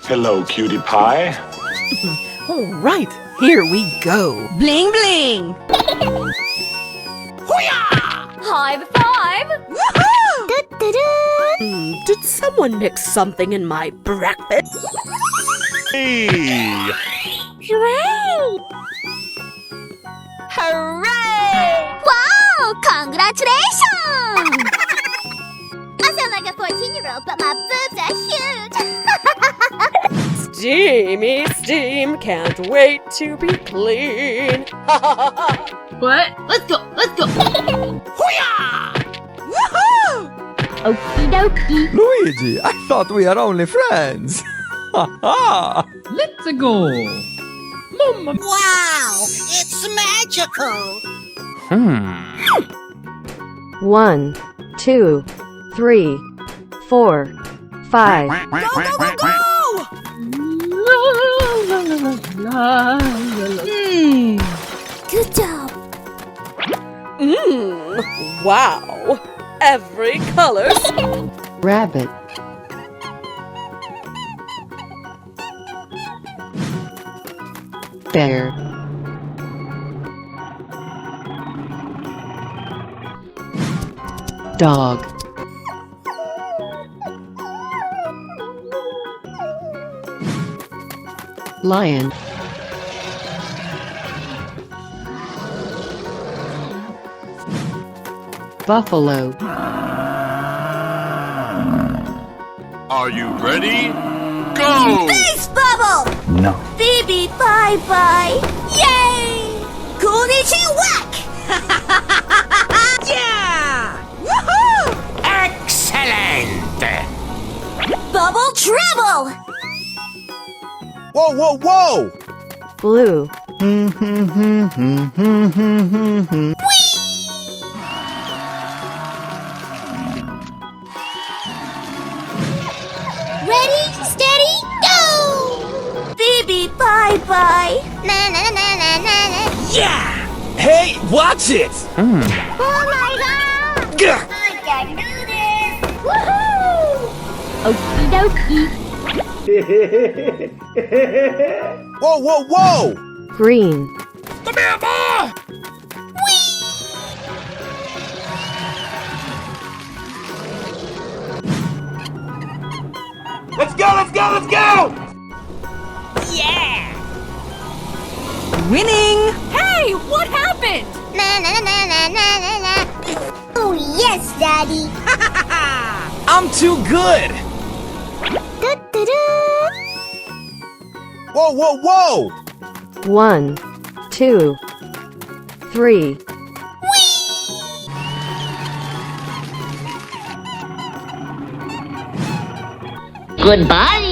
Hello, cutie pie. All right, here we go. Bling bling! High five! Did someone mix something in my breakfast? Hey! Hooray! Wow! Congratulations! I sound like a 14-year-old, but my boobs are huge! Steamy steam, can't wait to be clean. What? Let's go! Let's go! Okie dokie. Luigi, I thought we are only friends. Let's go! Mama! Wow! It's magical! 1, 2, 3, 4, 5. Good job. Wow, every color. Rabbit. Bear. Dog. Lion. Buffalo. Are you ready? Go! Face bubble! No. Baby bye-bye! Yay! Konnichiwa! Yeah! Excellent! Bubble travel! Whoa, whoa, whoa! Blue. Ready, steady, go! Baby bye-bye! Na na na na na na. Yeah! Hey, watch it! Oh my god! Gah! I can do this! Woohoo! Okie dokie. Whoa, whoa, whoa! Green. Come here, boy! Let's go, let's go, let's go! Yeah! Winning! Hey, what happened? Na na na na na na na. Oh yes, Daddy. I'm too good! Da-da-da. Whoa, whoa, whoa! 1, 2, 3. Goodbye!